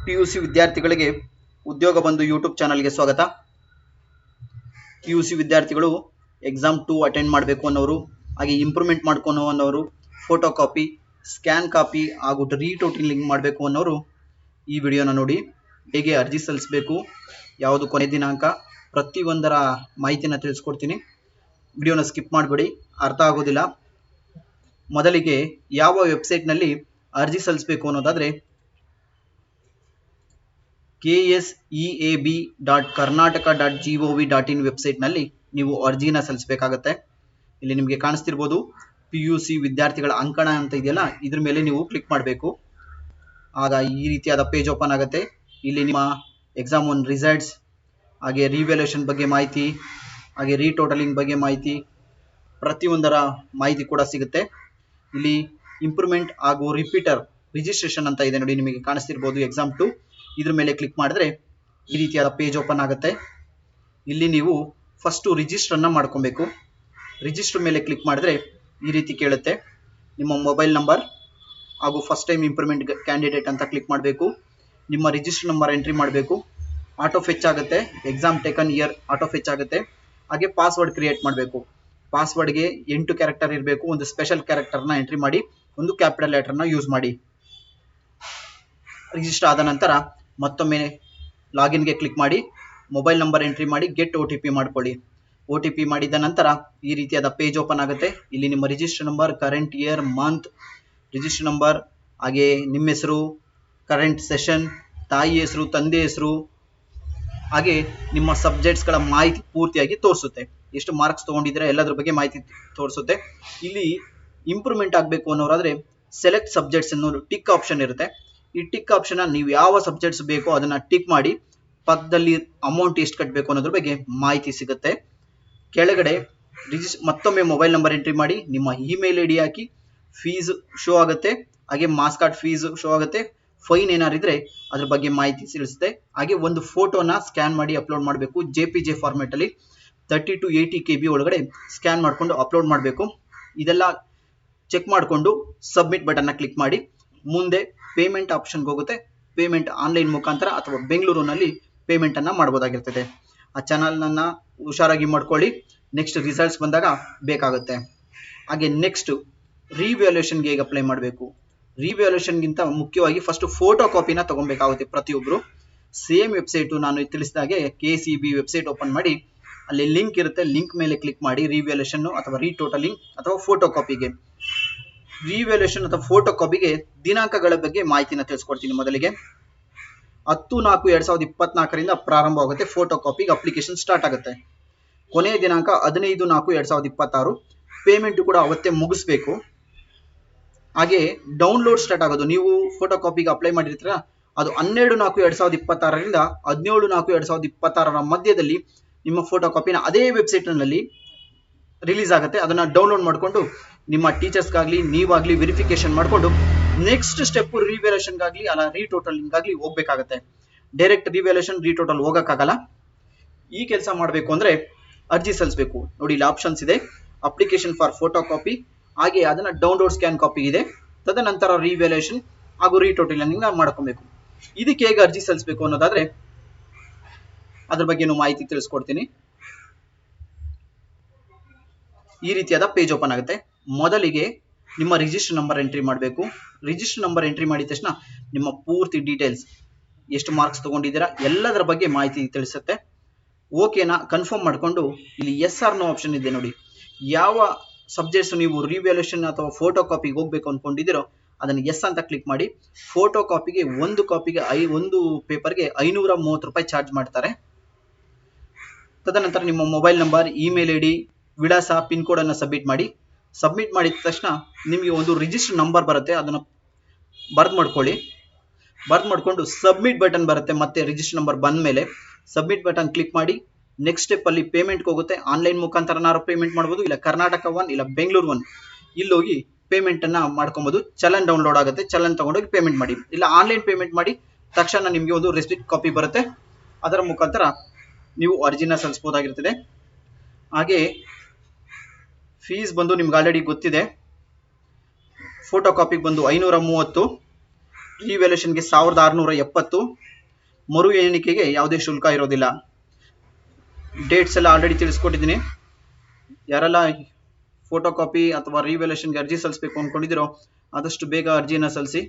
PUC ವಿದ್ಯಾರ್ಥಿಗಳಿಗೆ ಉದ್ಯೋಗ ಬಂಧು ಯೂಟ್ಯೂಬ್ ಚಾನಲ್ಗೆ ಸ್ವಾಗತ. PUC ವಿದ್ಯಾರ್ಥಿಗಳು ಎಕ್ಸಾಮ್ 2 ಅಟೆಂಡ್ ಮಾಡಬೇಕು ಅನ್ನೋರು, ಹಾಗೆ ಇಂಪ್ರೂವ್ಮೆಂಟ್ ಮಾಡ್ಕೊನೋ ಅನ್ನೋರು, ಫೋಟೋ ಕಾಪಿ, ಸ್ಕ್ಯಾನ್ ಕಾಪಿ ಹಾಗೂ ರೀಟೋಟಲಿಂಗ್ ಮಾಡಬೇಕು ಅನ್ನೋರು ಈ ವಿಡಿಯೋನ ನೋಡಿ. ಹೇಗೆ ಅರ್ಜಿ ಸಲ್ಲಿಸಬೇಕು, ಯಾವುದು ಕೊನೆ ದಿನಾಂಕ, ಪ್ರತಿಯೊಂದರ ಮಾಹಿತಿನ ತಿಳಿಸ್ಕೊಡ್ತೀನಿ. ವಿಡಿಯೋನ ಸ್ಕಿಪ್ ಮಾಡಬೇಡಿ, ಅರ್ಥ ಆಗೋದಿಲ್ಲ. ಮೊದಲಿಗೆ ಯಾವ ವೆಬ್ಸೈಟ್ನಲ್ಲಿ ಅರ್ಜಿ ಸಲ್ಲಿಸಬೇಕು ಅನ್ನೋದಾದರೆ KSEAB.karnataka.gov.in ವೆಬ್ಸೈಟ್ನಲ್ಲಿ ನೀವು ಅರ್ಜಿನ ಸಲ್ಲಿಸಬೇಕಾಗತ್ತೆ. ಇಲ್ಲಿ ನಿಮಗೆ ಕಾಣಿಸ್ತಿರ್ಬೋದು PUC ವಿದ್ಯಾರ್ಥಿಗಳ ಅಂಕಣ ಅಂತ ಇದೆಯಲ್ಲ, ಇದ್ರ ಮೇಲೆ ನೀವು ಕ್ಲಿಕ್ ಮಾಡಬೇಕು. ಆಗ ಈ ರೀತಿಯಾದ ಪೇಜ್ ಓಪನ್ ಆಗುತ್ತೆ. ಇಲ್ಲಿ ನಿಮ್ಮ ಎಕ್ಸಾಮ್ 1 ರಿಸಲ್ಟ್ಸ್, ಹಾಗೆ ರಿವ್ಯಾಲ್ಯೂಯೇಷನ್ ಬಗ್ಗೆ ಮಾಹಿತಿ, ಹಾಗೆ ರೀಟೋಟಲಿಂಗ್ ಬಗ್ಗೆ ಮಾಹಿತಿ, ಪ್ರತಿಯೊಂದರ ಮಾಹಿತಿ ಕೂಡ ಸಿಗುತ್ತೆ. ಇಲ್ಲಿ ಇಂಪ್ರೂವ್ಮೆಂಟ್ ಹಾಗೂ ರಿಪೀಟರ್ ರಿಜಿಸ್ಟ್ರೇಷನ್ ಅಂತ ಇದೆ ನೋಡಿ, ನಿಮಗೆ ಕಾಣಿಸ್ತಿರ್ಬೋದು ಎಕ್ಸಾಮ್ 2. ಇದ್ರ ಮೇಲೆ ಕ್ಲಿಕ್ ಮಾಡಿದ್ರೆ ಈ ರೀತಿಯಾದ ಪೇಜ್ ಓಪನ್ ಆಗುತ್ತೆ. ಇಲ್ಲಿ ನೀವು ಫಸ್ಟ್ ರಿಜಿಸ್ಟರ್ನ ಮಾಡ್ಕೊಬೇಕು. ರಿಜಿಸ್ಟರ್ ಮೇಲೆ ಕ್ಲಿಕ್ ಮಾಡಿದ್ರೆ ಈ ರೀತಿ ಕೇಳುತ್ತೆ. ನಿಮ್ಮ ಮೊಬೈಲ್ ನಂಬರ್ ಹಾಗೂ ಫಸ್ಟ್ ಟೈಮ್ ಇಂಪ್ರೂವ್ಮೆಂಟ್ ಕ್ಯಾಂಡಿಡೇಟ್ ಅಂತ ಕ್ಲಿಕ್ ಮಾಡಬೇಕು. ನಿಮ್ಮ ರಿಜಿಸ್ಟರ್ ನಂಬರ್ ಎಂಟ್ರಿ ಮಾಡಬೇಕು. ಆಟೋ ಫೆಚ್ ಆಗುತ್ತೆ, exam taken year auto fetch ಆಗುತ್ತೆ. ಹಾಗೆ ಪಾಸ್ವರ್ಡ್ ಕ್ರಿಯೇಟ್ ಮಾಡಬೇಕು. ಪಾಸ್ವರ್ಡ್ಗೆ 8 ಕ್ಯಾರೆಕ್ಟರ್ ಇರಬೇಕು. ಒಂದು ಸ್ಪೆಷಲ್ ಕ್ಯಾರೆಕ್ಟರ್ನ ಎಂಟ್ರಿ ಮಾಡಿ, ಒಂದು ಕ್ಯಾಪಿಟಲ್ ಲೆಟರ್ನ ಯೂಸ್ ಮಾಡಿ. ರಿಜಿಸ್ಟರ್ ಆದ ನಂತರ ಮತ್ತೊಮ್ಮೆ ಲಾಗಿನ್ಗೆ ಕ್ಲಿಕ್ ಮಾಡಿ, ಮೊಬೈಲ್ ನಂಬರ್ ಎಂಟ್ರಿ ಮಾಡಿ, ಗೆಟ್ OTP ಮಾಡ್ಕೊಳ್ಳಿ. OTP ಮಾಡಿದ ನಂತರ ಈ ರೀತಿಯಾದ ಪೇಜ್ ಓಪನ್ ಆಗುತ್ತೆ. ಇಲ್ಲಿ ನಿಮ್ಮ register number, current year, month, register number, ಹಾಗೆ ನಿಮ್ಮ ಹೆಸರು, ಕರೆಂಟ್ ಸೆಷನ್, ತಾಯಿ ಹೆಸರು, ತಂದೆ ಹೆಸರು, ಹಾಗೆ ನಿಮ್ಮ ಸಬ್ಜೆಕ್ಟ್ಸ್ಗಳ ಮಾಹಿತಿ ಪೂರ್ತಿಯಾಗಿ ತೋರಿಸುತ್ತೆ. ಎಷ್ಟು ಮಾರ್ಕ್ಸ್ ತೊಗೊಂಡಿದ್ರೆ ಎಲ್ಲದ್ರ ಬಗ್ಗೆ ಮಾಹಿತಿ ತೋರಿಸುತ್ತೆ. ಇಲ್ಲಿ ಇಂಪ್ರೂವ್ಮೆಂಟ್ ಆಗಬೇಕು ಅನ್ನೋರಾದರೆ ಸೆಲೆಕ್ಟ್ ಸಬ್ಜೆಕ್ಟ್ಸ್ ಅನ್ನೋ ಟಿಕ್ ಆಪ್ಷನ್ ಇರುತ್ತೆ. ಈ ಟಿಕ್ ಆಪ್ಷನ್ ನೀವು ಯಾವ ಸಬ್ಜೆಕ್ಟ್ಸ್ ಬೇಕೋ ಅದನ್ನ ಟಿಕ್ ಮಾಡಿ, ಪಕ್ಕದಲ್ಲಿ ಅಮೌಂಟ್ ಎಷ್ಟು ಕಟ್ಟಬೇಕು ಅನ್ನೋದ್ರ ಬಗ್ಗೆ ಮಾಹಿತಿ ಸಿಗುತ್ತೆ. ಕೆಳಗಡೆ ಮತ್ತೊಮ್ಮೆ ಮೊಬೈಲ್ ನಂಬರ್ ಎಂಟ್ರಿ ಮಾಡಿ, ನಿಮ್ಮ ಇಮೇಲ್ ID ಹಾಕಿ, ಫೀಸ್ ಶೋ ಆಗುತ್ತೆ. ಹಾಗೆ ಮಾರ್ಕ್ಸ್ ಕಾರ್ಡ್ ಫೀಸ್ ಶೋ ಆಗುತ್ತೆ. ಫೈನ್ ಏನಾದ್ರು ಇದ್ರೆ ಅದ್ರ ಬಗ್ಗೆ ಮಾಹಿತಿ ತಿಳಿಸುತ್ತೆ. ಹಾಗೆ ಒಂದು ಫೋಟೋನ ಸ್ಕ್ಯಾನ್ ಮಾಡಿ ಅಪ್ಲೋಡ್ ಮಾಡಬೇಕು. JPG ಫಾರ್ಮೆಟ್ ಅಲ್ಲಿ 30 to 80 KB ಒಳಗಡೆ ಸ್ಕ್ಯಾನ್ ಮಾಡಿಕೊಂಡು ಅಪ್ಲೋಡ್ ಮಾಡಬೇಕು. ಇದೆಲ್ಲ ಚೆಕ್ ಮಾಡಿಕೊಂಡು ಸಬ್ಮಿಟ್ ಬಟನ್ನ ಕ್ಲಿಕ್ ಮಾಡಿ, ಮುಂದೆ ಪೇಮೆಂಟ್ ಆಪ್ಷನ್ಗೆ ಹೋಗುತ್ತೆ. ಪೇಮೆಂಟ್ ಆನ್ಲೈನ್ ಮುಖಾಂತರ ಅಥವಾ ಬೆಂಗಳೂರಿನಲ್ಲಿ ಪೇಮೆಂಟ್ ಅನ್ನ ಮಾಡಬಹುದಾಗಿರ್ತದೆ. ಆ ಚಾನಲ್ನ ಹುಷಾರಾಗಿ ಮಾಡ್ಕೊಳ್ಳಿ, ನೆಕ್ಸ್ಟ್ ರಿಸಲ್ಟ್ಸ್ ಬಂದಾಗ ಬೇಕಾಗುತ್ತೆ. ಹಾಗೆ ನೆಕ್ಸ್ಟ್ ರಿವ್ಯಾಲ್ಯೂಯೇಷನ್ಗೆ ಹೇಗೆ ಅಪ್ಲೈ ಮಾಡಬೇಕು. ರಿವ್ಯಾಲ್ಯೂಯೇಷನ್ಗಿಂತ ಮುಖ್ಯವಾಗಿ ಫಸ್ಟ್ ಫೋಟೋ ಕಾಪಿನ ತಗೊಬೇಕಾಗುತ್ತೆ ಪ್ರತಿಯೊಬ್ಬರು. ಸೇಮ್ ವೆಬ್ಸೈಟು ನಾನು ತಿಳಿಸಿದಾಗೆ KCB ವೆಬ್ಸೈಟ್ ಓಪನ್ ಮಾಡಿ, ಅಲ್ಲಿ ಲಿಂಕ್ ಇರುತ್ತೆ. ಲಿಂಕ್ ಮೇಲೆ ಕ್ಲಿಕ್ ಮಾಡಿ ರಿವ್ಯಾಲ್ಯೂಯೇಷನ್ ಅಥವಾ ರೀಟೋಟಲಿಂಗ್ ಅಥವಾ ಫೋಟೋ ಕಾಪಿಗೆ. ರಿವ್ಯಾಲ್ಯೂಯೇಷನ್ ಅಥವಾ ಫೋಟೋ ಕಾಪಿಗೆ ದಿನಾಂಕಗಳ ಬಗ್ಗೆ ಮಾಹಿತಿನ ತಿಳಿಸ್ಕೊಡ್ತೀನಿ. ಮೊದಲಿಗೆ 10/4/2024 ಪ್ರಾರಂಭವಾಗುತ್ತೆ. ಫೋಟೋ ಕಾಪಿಗೆ ಅಪ್ಲಿಕೇಶನ್ ಸ್ಟಾರ್ಟ್ ಆಗುತ್ತೆ. ಕೊನೆಯ ದಿನಾಂಕ 15/4/2026. ಪೇಮೆಂಟ್ ಕೂಡ ಅವತ್ತೇ ಮುಗಿಸ್ಬೇಕು. ಹಾಗೆ ಡೌನ್ಲೋಡ್ ಸ್ಟಾರ್ಟ್ ಆಗೋದು, ನೀವು ಫೋಟೋ ಕಾಪಿಗೆ ಅಪ್ಲೈ ಮಾಡಿರ್ತೀರ, ಅದು 12/4/2026 17/4/2026 ಮಧ್ಯದಲ್ಲಿ ನಿಮ್ಮ ಫೋಟೋ ಕಾಪಿನ ಅದೇ ವೆಬ್ಸೈಟ್ನಲ್ಲಿ ರಿಲೀಸ್ ಆಗುತ್ತೆ. ಅದನ್ನ ಡೌನ್ಲೋಡ್ ಮಾಡಿಕೊಂಡು ನಿಮ್ಮ ಟೀಚರ್ಸ್ಗಾಗಲಿ ನೀವಾಗಲಿ ವೆರಿಫಿಕೇಶನ್ ಮಾಡಿಕೊಂಡು ನೆಕ್ಸ್ಟ್ ಸ್ಟೆಪ್ ರಿವ್ಯಾಲ್ಯೂಯೇಷನ್ಗಾಗಲಿ ಅಲ್ಲ ರೀಟೋಟಲಿಂಗ್ಗಾಗಲಿ ಹೋಗ್ಬೇಕಾಗತ್ತೆ. ಡೈರೆಕ್ಟ್ ರಿವ್ಯಾಲ್ಯೂಯೇಷನ್ ರೀಟೋಟಲ್ ಹೋಗೋಕ್ಕಾಗಲ್ಲ. ಈ ಕೆಲಸ ಮಾಡಬೇಕು ಅಂದ್ರೆ ಅರ್ಜಿ ಸಲ್ಲಿಸಬೇಕು. ನೋಡಿ, ಇಲ್ಲಿ ಆಪ್ಷನ್ಸ್ ಇದೆ. ಅಪ್ಲಿಕೇಶನ್ ಫಾರ್ ಫೋಟೋ ಕಾಪಿ, ಹಾಗೆ ಅದನ್ನ ಡೌನ್ಲೋಡ್ ಸ್ಕ್ಯಾನ್ ಕಾಪಿ ಇದೆ. ತದನಂತರ ರಿವ್ಯಾಲ್ಯೂಯೇಷನ್ ಹಾಗೂ ರೀಟೋಟಲಿಂಗ್ ಮಾಡ್ಕೊಬೇಕು. ಇದಕ್ಕೆ ಹೇಗೆ ಅರ್ಜಿ ಸಲ್ಲಿಸಬೇಕು ಅನ್ನೋದಾದ್ರೆ ಅದ್ರ ಬಗ್ಗೆ ಮಾಹಿತಿ ತಿಳಿಸ್ಕೊಡ್ತೀನಿ. ಈ ರೀತಿಯಾದ ಪೇಜ್ ಓಪನ್ ಆಗುತ್ತೆ. ಮೊದಲಿಗೆ ನಿಮ್ಮ ರಿಜಿಸ್ಟರ್ ನಂಬರ್ ಎಂಟ್ರಿ ಮಾಡಬೇಕು. ರಿಜಿಸ್ಟರ್ ನಂಬರ್ ಎಂಟ್ರಿ ಮಾಡಿದ ತಕ್ಷಣ ನಿಮ್ಮ ಪೂರ್ತಿ ಡೀಟೇಲ್ಸ್, ಎಷ್ಟು ಮಾರ್ಕ್ಸ್ ತಗೊಂಡಿದ್ದೀರಾ ಎಲ್ಲದರ ಬಗ್ಗೆ ಮಾಹಿತಿ ತಿಳಿಸುತ್ತೆ. ಓಕೆನಾ ಕನ್ಫರ್ಮ್ ಮಾಡಿಕೊಂಡು ಇಲ್ಲಿ ಎಸ್ ಆರ್ ನೋ ಆಪ್ಷನ್ ಇದೆ ನೋಡಿ. ಯಾವ ಸಬ್ಜೆಕ್ಟ್ಸ್ ನೀವು ರಿವ್ಯಾಲ್ಯೂಯೇಷನ್ ಅಥವಾ ಫೋಟೋ ಕಾಪಿಗೆ ಹೋಗ್ಬೇಕು ಅನ್ಕೊಂಡಿದ್ದೀರೋ ಅದನ್ನು ಎಸ್ ಅಂತ ಕ್ಲಿಕ್ ಮಾಡಿ. ಫೋಟೋ ಕಾಪಿಗೆ ಒಂದು ಪೇಪರ್ಗೆ 530 ರೂಪಾಯಿ ಚಾರ್ಜ್ ಮಾಡ್ತಾರೆ. ತದನಂತರ ನಿಮ್ಮ ಮೊಬೈಲ್ ನಂಬರ್, ಇಮೇಲ್ ID, ವಿಳಾಸ, ಪಿನ್ ಕೋಡ್ ಅನ್ನು ಸಬ್ಮಿಟ್ ಮಾಡಿ. ಸಬ್ಮಿಟ್ ಮಾಡಿದ ತಕ್ಷಣ ನಿಮಗೆ ಒಂದು ರಿಜಿಸ್ಟರ್ ನಂಬರ್ ಬರುತ್ತೆ, ಅದನ್ನು ಬರ್ದ್ ಮಾಡ್ಕೊಳ್ಳಿ. ಬರ್ದ್ ಮಾಡ್ಕೊಂಡು ಸಬ್ಮಿಟ್ ಬಟನ್ ಬರುತ್ತೆ. ಮತ್ತೆ ರಿಜಿಸ್ಟರ್ ನಂಬರ್ ಬಂದ ಮೇಲೆ ಸಬ್ಮಿಟ್ ಬಟನ್ ಕ್ಲಿಕ್ ಮಾಡಿ. ನೆಕ್ಸ್ಟ್ ಸ್ಟೆಪ್ ಅಲ್ಲಿ ಪೇಮೆಂಟ್ಗೆ ಹೋಗುತ್ತೆ. ಆನ್ಲೈನ್ ಮುಖಾಂತರ ಪೇಮೆಂಟ್ ಮಾಡ್ಬೋದು, ಇಲ್ಲ ಕರ್ನಾಟಕ 1 ಇಲ್ಲ ಬೆಂಗಳೂರು 1 ಇಲ್ಲಿ ಹೋಗಿ ಪೇಮೆಂಟ್ ಅನ್ನ ಮಾಡ್ಕೊಬಹುದು. ಚಲನ್ ಡೌನ್ಲೋಡ್ ಆಗುತ್ತೆ, ಚಲನ್ ತಗೊಂಡೋಗಿ ಪೇಮೆಂಟ್ ಮಾಡಿ. ಇಲ್ಲ ಆನ್ಲೈನ್ ಪೇಮೆಂಟ್ ಮಾಡಿ ತಕ್ಷಣ ನಿಮಗೆ ಒಂದು ರೆಸಿಪ್ಟ್ ಕಾಪಿ ಬರುತ್ತೆ. ಅದರ ಮುಖಾಂತರ ನೀವು ಅರ್ಜಿನ ಸಲ್ಲಿಸಬಹುದಾಗಿರ್ತದೆ. ಹಾಗೆ ಫೀಸ್ ಬಂದು ನಿಮ್ಗೆ ಆಲ್ರೆಡಿ ಗೊತ್ತಿದೆ. ಫೋಟೋ ಕಾಪಿಗೆ ಬಂದು 530, ರಿವ್ಯಾಲ್ಯೂಷನ್ಗೆ 1670. ಮರು ಎಣಿಕೆಗೆ ಯಾವುದೇ ಶುಲ್ಕ ಇರೋದಿಲ್ಲ. ಡೇಟ್ಸ್ ಎಲ್ಲ ಆಲ್ರೆಡಿ ತಿಳಿಸ್ಕೊಟ್ಟಿದ್ದೀನಿ. ಯಾರೆಲ್ಲ ಫೋಟೋ ಕಾಪಿ ಅಥವಾ ರಿವ್ಯಾಲ್ಯೂಷನ್ಗೆ ಅರ್ಜಿ ಸಲ್ಲಿಸಬೇಕು ಅನ್ಕೊಂಡಿದ್ದೀರೋ ಆದಷ್ಟು ಬೇಗ ಅರ್ಜಿಯನ್ನು ಸಲ್ಲಿಸಿ.